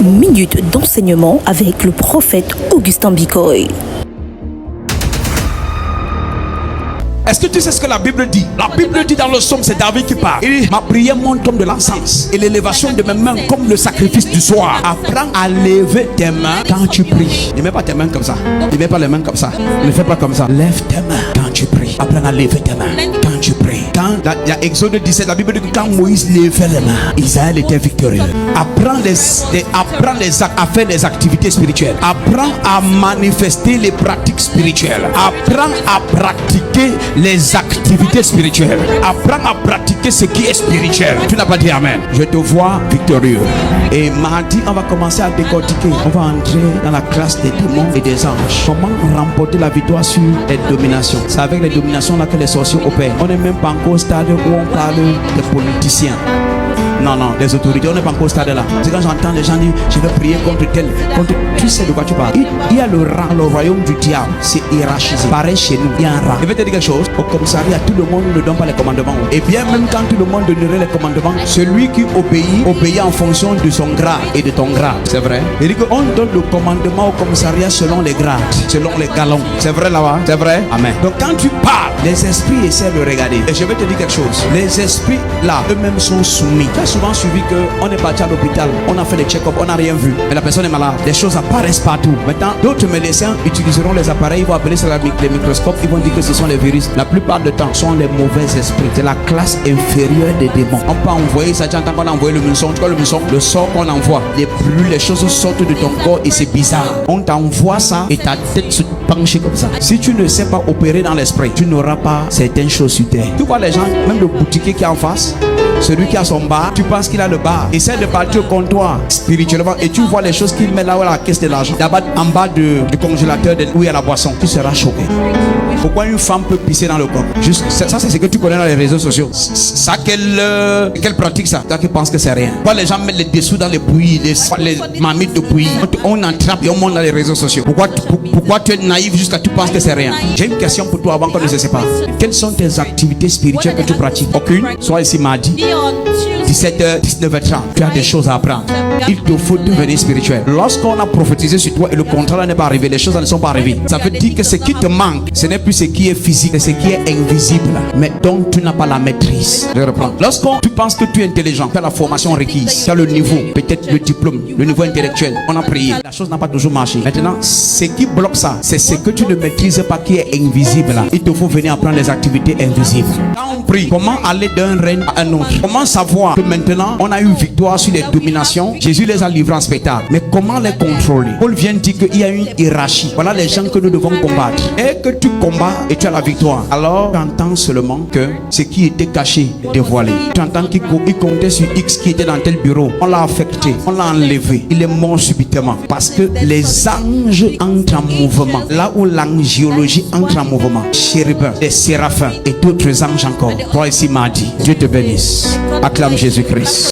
minutes d'enseignement avec le prophète Augustin Bikoy. Est-ce que tu sais ce que la Bible dit? La Bible dit dans le psaume, c'est David qui parle. Il dit, ma prière monte comme de l'encens et l'élévation de mes mains comme le sacrifice du soir. Apprends à lever tes mains quand tu pries. Ne mets pas tes mains comme ça. Ne mets pas les mains comme ça. Ne fais pas comme ça. Lève tes mains quand tu pries. Apprends à lever tes mains quand tu pries. Quand il y a Exode 17, la Bible dit que quand Moïse levait les mains, Israël était victorieux. Apprends à faire les activités spirituelles. Apprends à manifester les pratiques spirituelles. Apprends à pratiquer les activités spirituelles. Apprends à pratiquer ce qui est spirituel. Tu n'as pas dit amen. Je te vois victorieux. Et mardi, on va commencer à décortiquer. On va entrer dans la classe des démons et des anges. Comment remporter la victoire sur les dominations. C'est avec les dominations là que les sorciers opèrent. On n'est même pas encore au stade où on parle des politiciens. Non, des autorités, on n'est pas encore au stade là. C'est quand j'entends les gens dire, je vais prier contre tel, contre... Tu sais de quoi tu parles. Il y a le rang, le royaume du diable, c'est hiérarchisé. Pareil chez nous, il y a un rang. Je vais te dire quelque chose, au commissariat, tout le monde ne donne pas les commandements. Et bien même quand tout le monde donnerait les commandements, celui qui obéit en fonction de son grade et de ton grade. C'est vrai. Il dit qu'on donne le commandement au commissariat selon les grades, selon les galons. C'est vrai là-bas? C'est vrai? Amen. Donc quand tu parles, les esprits essaient de regarder. Et je vais te dire quelque chose. Les esprits là, eux-mêmes sont soumis. Souvent suivi qu'on est parti à l'hôpital, on a fait des check-up, on n'a rien vu, mais la personne est malade. Les choses apparaissent partout. Maintenant, d'autres médecins utiliseront les appareils, ils vont appeler ça les microscopes, ils vont dire que ce sont les virus. La plupart du temps, ce sont les mauvais esprits. C'est la classe inférieure des démons. On peut envoyer ça, tu entends qu'on a envoyé le mensonge, le sort qu'on envoie, les choses sortent de ton corps et c'est bizarre. On t'envoie ça et ta tête se penche comme ça. Si tu ne sais pas opérer dans l'esprit, tu n'auras pas certaines choses sur terre. Tu vois les gens, même le boutiquier qui est en face, celui qui a son bar, tu penses qu'il a le bar. Essaie de partir au comptoir spirituellement et tu vois les choses qu'il met là où la caisse de l'argent. D'abord en bas du congélateur où il y a la boisson. Tu seras choqué. Pourquoi une femme peut pisser dans le corps? Juste, ça c'est ce que tu connais dans les réseaux sociaux. Ça quelle pratique ça? Toi qui penses que c'est rien. Pourquoi les gens mettent les dessous dans les bouillies, les marmites de bouillie? On attrape et on monte dans les réseaux sociaux. Pourquoi tu es naïf jusqu'à tu penses que c'est rien? J'ai une question pour toi avant qu'on ne se sépare. Quelles sont tes activités spirituelles que tu pratiques? Aucune? Sois ici mardi 17h, 19h30, tu as des choses à apprendre. Il te faut devenir spirituel. Lorsqu'on a prophétisé sur toi et le contraire n'est pas arrivé, les choses ne sont pas arrivées, ça veut dire que ce qui te manque, ce n'est plus ce qui est physique, c'est ce qui est invisible, mais dont tu n'as pas la maîtrise. Je reprends. Lorsqu'on tu penses que tu es intelligent, tu as la formation requise, tu as le niveau, peut-être le diplôme, le niveau intellectuel, on a prié, la chose n'a pas toujours marché. Maintenant, ce qui bloque ça, c'est ce que tu ne maîtrises pas qui est invisible. Il te faut venir apprendre les activités invisibles. Quand on prie, comment aller d'un règne à un autre? Comment savoir que maintenant on a eu victoire sur les dominations? Jésus les a livrés en spectacle, mais comment les contrôler? Paul vient dire qu'il y a une hiérarchie. Voilà les gens que nous devons combattre. Et que tu combats et tu as la victoire, alors tu entends seulement que ce qui était caché est dévoilé. Tu entends qu'il comptait sur X qui était dans tel bureau, on l'a affecté, on l'a enlevé, il est mort subitement parce que les anges entrent en mouvement. Là où l'angiologie entre en mouvement, chérubins, les séraphins et d'autres anges encore. Toi ici mardi, Dieu te bénisse. Acclame Jésus-Christ.